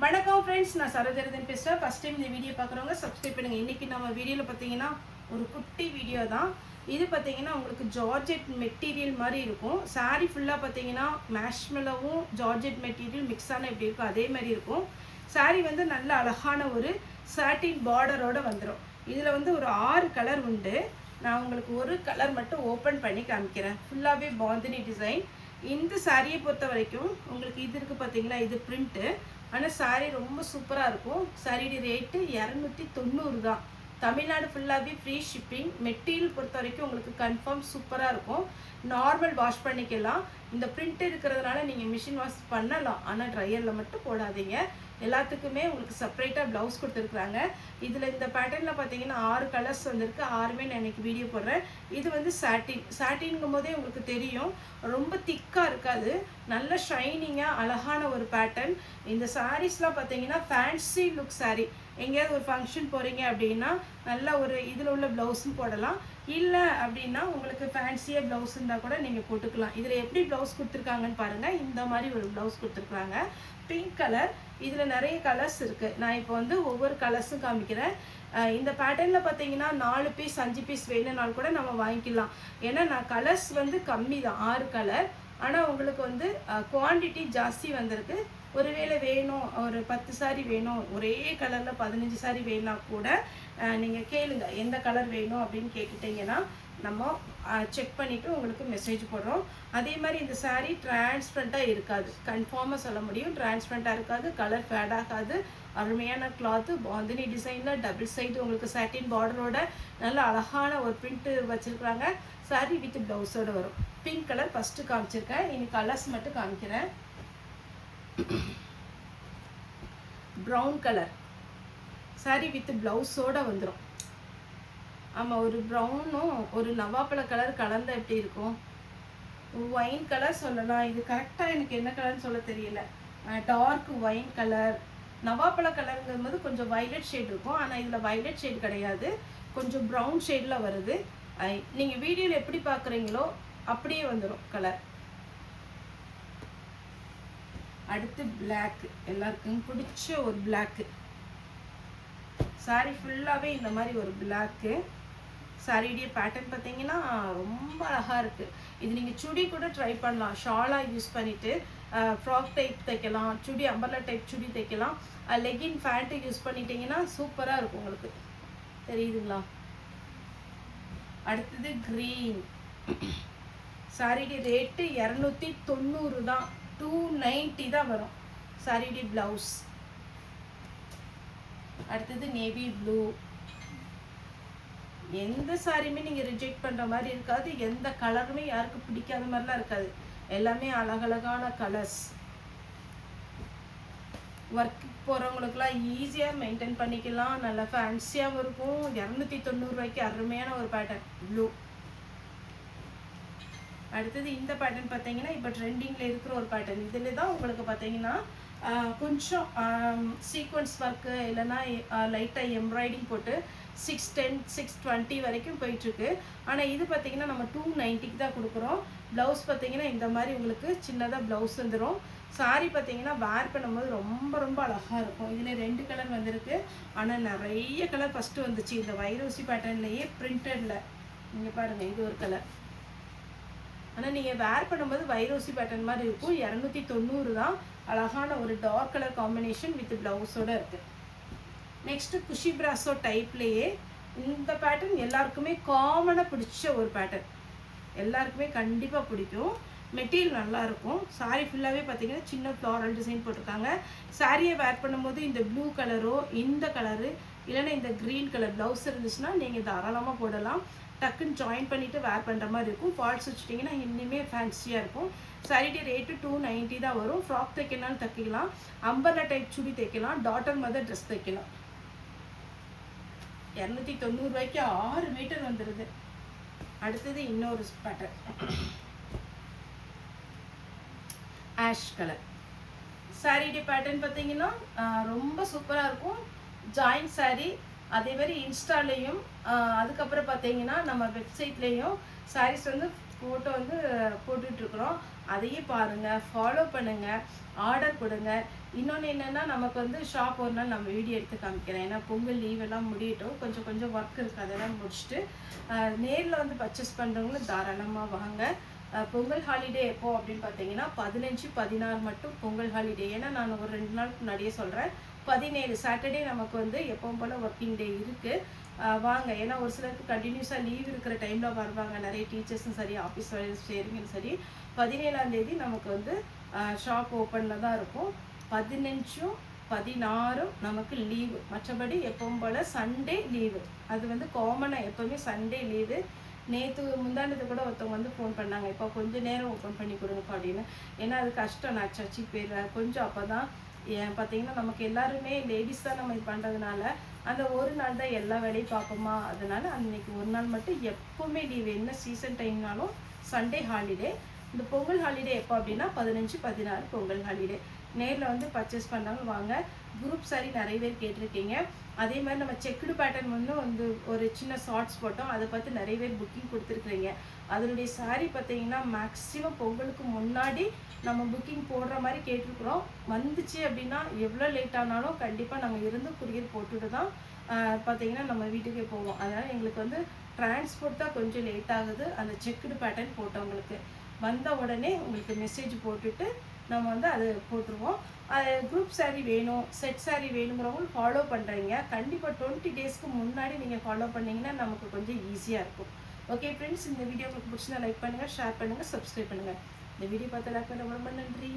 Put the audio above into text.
வணக்கம் ஃப்ரெண்ட்ஸ், நான் சரோஜரதன் பேசுகிறேன். ஃபஸ்ட் டைம் இந்த வீடியோ பார்க்குறவங்க சப்ஸ்கிரைப் பண்ணுங்கள். இன்றைக்கி நம்ம வீடியோவில் பார்த்தீங்கன்னா ஒரு குட்டி வீடியோ தான். இது பார்த்தீங்கன்னா உங்களுக்கு ஜார்ஜெட் மெட்டீரியல் மாதிரி இருக்கும். சாரீ ஃபுல்லாக பார்த்தீங்கன்னா மேஷ்மெலோவும் ஜார்ஜெட் மெட்டீரியல் மிக்ஸ் ஆன எப்படி இருக்கும் அதே மாதிரி இருக்கும். சாரீ வந்து நல்ல அழகான ஒரு சாட்டின் பார்டரோடு வந்துடும். இதில் வந்து ஒரு 6 கலர் உண்டு. நான் உங்களுக்கு ஒரு கலர் மட்டும் ஓப்பன் பண்ணி காமிக்கிறேன். ஃபுல்லாகவே பாந்தினி டிசைன். இந்த சாரியை பொறுத்த வரைக்கும் உங்களுக்கு இது இருக்குது பார்த்தீங்களா, இது பிரிண்ட்டு. ஆனால் சாரீ ரொம்ப சூப்பராக இருக்கும். சாரியோட ரேட்டு 290 தான். தமிழ்நாடு ஃபுல்லாகவே ஃப்ரீ ஷிப்பிங். மெட்டீரியல் பொறுத்த வரைக்கும் உங்களுக்கு கன்ஃபார்ம் சூப்பராக இருக்கும். நார்மல் வாஷ் பண்ணிக்கலாம். இந்த பிரிண்ட் இருக்கிறதுனால நீங்கள் மிஷின் வாஷ் பண்ணலாம், ஆனால் ட்ரையரில் மட்டும் போடாதீங்க. எல்லாத்துக்குமே உங்களுக்கு செப்பரேட்டாக ப்ளவுஸ் கொடுத்துருக்குறாங்க. இதில் இந்த பேட்டர்னில் பார்த்தீங்கன்னா 6 கலர்ஸ் வந்திருக்கு. 6மே நான் இன்றைக்கி வீடியோ போடுறேன். இது வந்து சாட்டின்ங்கும் போதே உங்களுக்கு தெரியும், ரொம்ப திக்காக இருக்காது, நல்ல ஷைனிங்காக அழகான ஒரு பேட்டர்ன். இந்த சாரீஸ்லாம் பார்த்தீங்கன்னா ஃபேன்சி லுக் சாரீ. எங்கேயாவது ஒரு ஃபங்க்ஷன் போகிறீங்க அப்படின்னா நல்ல ஒரு இதில் உள்ள ப்ளவுஸும் போடலாம். இல்லை அப்படின்னா உங்களுக்கு ஃபேன்சியாக ப்ளவுஸ் இருந்தால் கூட நீங்கள் போட்டுக்கலாம். இதில் எப்படி ப்ளவுஸ் கொடுத்துருக்காங்கன்னு பாருங்கள். இந்த மாதிரி ஒரு ப்ளவுஸ் கொடுத்துருக்குறாங்க, பிங்க் கலர். இதில் நிறைய கலர்ஸ் இருக்குது. நான் இப்போ வந்து ஒவ்வொரு கலர்ஸும் காமிக்கிறேன். இந்த பேட்டர்னில் பார்த்தீங்கன்னா 4 பீஸ் 5 பீஸ் வேணும்னாலும் கூட நம்ம வாங்கிக்கலாம். ஏன்னா நான் கலர்ஸ் வந்து கம்மி தான், 6 கலர். ஆனால் உங்களுக்கு வந்து குவான்டிட்டி ஜாஸ்தி வந்திருக்கு. ஒருவேளை வேணும், ஒரு 10 சாரி வேணும், ஒரே கலரில் 15 சாரி வேணும்னா கூட நீங்கள் கேளுங்க எந்த கலர் வேணும் அப்படின்னு கேட்டுட்டிங்கன்னா நம்ம செக் பண்ணிவிட்டு உங்களுக்கு மெசேஜ் போடுறோம். அதே மாதிரி இந்த சாரீ டிரான்ஸ்பரண்ட்டாக இருக்காது, கன்ஃபார்மாக சொல்ல முடியும். டிரான்ஸ்பரண்ட்டாக இருக்காது, கலர் ஃபேட் ஆகாது. அருமையான கிளாத்து, பாந்தினி டிசைனில் டபுள் சைடு உங்களுக்கு சாட்டின் பார்டரோட நல்ல அழகான ஒரு பிரிண்ட்டு வச்சுருக்குறாங்க. சாரீ வித் ப்ளவுஸோடு வரும். பிங்க் கலர் ஃபஸ்ட்டு காமிச்சிருக்கேன். இனி கலர்ஸ் மட்டும் காமிக்கிறேன். ப்ரௌன் கலர் சாரீ வித் ப்ளவுஸோடு வந்துடும். ஆமாம், ஒரு ப்ரௌனும் ஒரு நவாப்பழ கலர் கலந்த எப்படி இருக்கும், ஒயின் கலர் சொல்லலாம். இது கரெக்டாக எனக்கு என்ன கலர்னு சொல்ல தெரியல. டார்க் ஒயின் கலர், நவாப்பழ கலருங்கும்போது கொஞ்சம் வைலட் ஷேட் இருக்கும். ஆனால் இதில் வைலட் ஷேட் கிடையாது, கொஞ்சம் ப்ரௌன் ஷேடில் வருது. நீங்கள் வீடியோவில் எப்படி பார்க்குறீங்களோ அப்படியே வந்துடும் கலர். அடுத்து பிளாக், எல்லாருக்கும் பிடிச்ச ஒரு பிளாக்கு. சாரீ ஃபுல்லாகவே இந்த மாதிரி ஒரு பிளாக்கு. சாரியுடைய பேட்டர்ன் பார்த்தீங்கன்னா ரொம்ப அழகாக இருக்குது. இது நீங்கள் சுடி கூட ட்ரை பண்ணலாம். ஷாலாக யூஸ் பண்ணிவிட்டு ஃப்ராக் டைப் தைக்கலாம், சுடி அம்பர்லா டைப் சுடி தைக்கலாம். லெகின் ஃபேண்ட்டு யூஸ் பண்ணிட்டீங்கன்னா சூப்பராக இருக்கும் உங்களுக்கு. தெரியுதுங்களா? அடுத்தது க்ரீன். சாரியுடைய ரேட்டு 290 தான். 290 தான் வரும் சாரியுடைய ப்ளவுஸ். அடுத்தது நேவி ப்ளூ. எந்த சாரியுமே நீங்கள் ரிஜெக்ட் பண்ணுற மாதிரி இருக்காது. எந்த கலருமே யாருக்கும் பிடிக்காத மாதிரிலாம் இருக்காது. எல்லாமே அழகழகான கலர்ஸ். ஒர்க்கு போகிறவங்களுக்குலாம் ஈஸியாக மெயின்டைன் பண்ணிக்கலாம். நல்லா ஃபேன்சியாகவும் இருக்கும். 290 ரூபாய்க்கு அருமையான ஒரு பேட்டர்ன் ப்ளூ. அடுத்தது இந்த பேட்டர்ன் பார்த்தீங்கன்னா இப்போ ட்ரெண்டிங்கில் இருக்கிற ஒரு பேட்டர்ன். இதில் தான் உங்களுக்கு பார்த்தீங்கன்னா கொஞ்சம் சீக்வன்ஸ் ஒர்க்கு இல்லைன்னா லைட்டாக எம்ப்ராய்டிங் போட்டு 610 620 வரைக்கும் போயிட்டுருக்கு. ஆனால் இது பார்த்தீங்கன்னா நம்ம 290க்கு தான் கொடுக்குறோம். ப்ளவுஸ் பார்த்தீங்கன்னா இந்த மாதிரி உங்களுக்கு சின்னதாக ப்ளவுஸ் வந்துடும். சாரீ பார்த்தீங்கன்னா வேர் பண்ணும்போது ரொம்ப ரொம்ப அழகாக இருக்கும். இதில் 2 கலர் வந்திருக்கு. ஆனால் நிறைய கலர் ஃபஸ்ட்டு வந்துச்சு இந்த வைரோசி பேட்டர்ன்லேயே பிரிண்டடில். நீங்கள் பாருங்கள், இது ஒரு கலர். ஆனால் நீங்கள் வேர் பண்ணும்போது வைரோசி பேட்டர்ன் மாதிரி இருக்கும். 290 தான். அழகான ஒரு டார்க் கலர் காம்பினேஷன் வித் ப்ளவுஸோடு இருக்குது. நெக்ஸ்ட்டு குஷி பிராஸோ டைப்லேயே இந்த பேட்டர்ன் எல்லாருக்குமே காமனாக பிடிச்ச ஒரு பேட்டர்ன். எல்லாருக்குமே கண்டிப்பாக பிடிக்கும். மெட்டீரியல் நல்லாயிருக்கும். சாரீ ஃபுல்லாகவே பார்த்தீங்கன்னா சின்ன ஃப்ளாரல் டிசைன் போட்டிருக்காங்க. சாரியை வேர் பண்ணும்போது இந்த ப்ளூ கலரோ இந்த கலரு இல்லைன்னா இந்த க்ரீன் கலர் ப்ளவுஸ் இருந்துச்சுன்னா நீங்கள் தாராளமாக போடலாம். டக்குன்னு ஜாயின் பண்ணிவிட்டு வேர் பண்ணுற மாதிரி இருக்கும். ஃபால்ஸ் வச்சுட்டிங்கன்னா இன்னுமே ஃபேன்சியாக இருக்கும். சாரியுடைய ரேட்டு 290 தான் வரும். ஃப்ராக் தைக்கனாலும் தைக்கலாம், அம்பர்லா டைப் சுடி தைக்கலாம், டாட்டர் மதர் ட்ரெஸ் தைக்கலாம். 290 ரூபாய்க்கு 6 மீட்டர் வந்துடுது. அடுத்தது இன்னொரு பேட்டர்ன், ஆஷ் கலர். சாரியுடைய பேட்டர்ன் பார்த்தீங்கன்னா ரொம்ப சூப்பராக இருக்கும். ஜாயின் சாரீ. அதே மாதிரி இன்ஸ்டாலேயும் அதுக்கப்புறம் பார்த்தீங்கன்னா நம்ம வெப்சைட்லேயும் சாரீஸ் வந்து ஃபோட்டோ வந்து போட்டுட்ருக்குறோம். அதையும் பாருங்கள், ஃபாலோ பண்ணுங்கள், ஆர்டர் கொடுங்க. இன்னொன்று என்னென்னா, நமக்கு வந்து ஷாப் ஒரு நாள் நம்ம வீடியோ எடுத்து காமிக்கிறேன். ஏன்னா பொங்கல் லீவ் எல்லாம் முடியட்டும், கொஞ்சம் ஒர்க் இருக்குது, அதெல்லாம் முடிச்சுட்டு நேரில் வந்து பர்ச்சேஸ் பண்ணுறவங்களும் தாராளமாக வாங்க. பொங்கல் ஹாலிடே எப்போ அப்படின்னு பார்த்தீங்கன்னா 15, 16 மட்டும் பொங்கல் ஹாலிடே. ஏன்னா நான் ஒரு 2 நாளுக்கு முன்னாடியே சொல்கிறேன். 17 சாட்டர்டே நமக்கு வந்து எப்பவும் போல் ஒர்க்கிங் டே இருக்குது. வாங்க. ஏன்னா ஒரு சிலருக்கு கண்டினியூஸாக லீவ் இருக்கிற டைமில் வருவாங்க. நிறைய டீச்சர்ஸும் சரி, ஆஃபீஸ் சேரிங்கும் சரி. 17ஆம் தேதி நமக்கு வந்து ஷாப் ஓப்பனில் தான் இருக்கும். 15, 16 நமக்கு லீவு. மற்றபடி எப்பவும் போல் சண்டே லீவு. அது வந்து காமனாக எப்போவுமே சண்டே லீவு. நேற்று முந்தானது கூட ஒருத்தவங்க வந்து ஃபோன் பண்ணாங்க, இப்போ கொஞ்சம் நேரம் ஓப்பன் பண்ணி கொடுங்கப்பா அப்படின்னு. ஏன்னா அது கஷ்டம், நான் சர்ச்சு போயிடுவேன் கொஞ்சம். அப்போ தான் பார்த்தீங்கன்னா நமக்கு எல்லாருமே லேடிஸ் தான் நம்ம இது பண்ணுறதுனால அந்த ஒரு நாள் தான் எல்லா வேலையும் பார்ப்போமா. அதனால அன்றைக்கி ஒரு நாள் மட்டும் எப்போவுமே லீவு. என்ன சீசன் டைம்னாலும் சண்டே ஹாலிடே. இந்த பொங்கல் ஹாலிடே எப்போ அப்படின்னா 15, 16 பொங்கல் ஹாலிடே. நேரில் வந்து பர்ச்சேஸ் பண்ணாங்க வாங்க. குரூப் சாரி நிறைய பேர் கேட்டிருக்கீங்க. அதே மாதிரி நம்ம செக்குடு பேட்டர்ன் வந்து ஒரு சின்ன ஷார்ட்ஸ் போட்டோம், அதை பார்த்து நிறைய பேர் புக்கிங் கொடுத்துருக்குறீங்க. அதனுடைய சாரீ பார்த்தீங்கன்னா மேக்ஸிமம் பொங்கலுக்கு முன்னாடி நம்ம புக்கிங் போடுற மாதிரி கேட்டிருக்குறோம். வந்துச்சு அப்படின்னா எவ்வளோ லேட் ஆனாலும் கண்டிப்பாக நம்ம இருந்து குரியர் போட்டுட்டு தான் பார்த்தீங்கன்னா நம்ம வீட்டுக்கே போவோம். அதனால் எங்களுக்கு வந்து டிரான்ஸ்போர்ட் தான் கொஞ்சம் லேட் ஆகுது. அந்த செக்குடு பேட்டர்ன் போட்டவங்களுக்கு வந்த உடனே உங்களுக்கு மெசேஜ் போட்டுட்டு நம்ம வந்து அது போட்டுருவோம். குரூப் சாரீ வேணும், செட் சாரீ வேணுங்கிறவங்க ஃபாலோ பண்ணுறீங்க. கண்டிப்பாக 20 டேஸ்க்கு முன்னாடி நீங்கள் ஃபாலோ பண்ணிங்கன்னா நமக்கு கொஞ்சம் ஈஸியாக இருக்கும். ஓகே ஃப்ரெண்ட்ஸ், இந்த வீடியோ உங்களுக்கு பிடிச்சிருந்தா லைக் பண்ணுங்கள், ஷேர் பண்ணுங்கள், சப்ஸ்கிரைப் பண்ணுங்கள். இந்த வீடியோ பார்த்து எல்லாருக்கும் ரொம்ப நன்றி.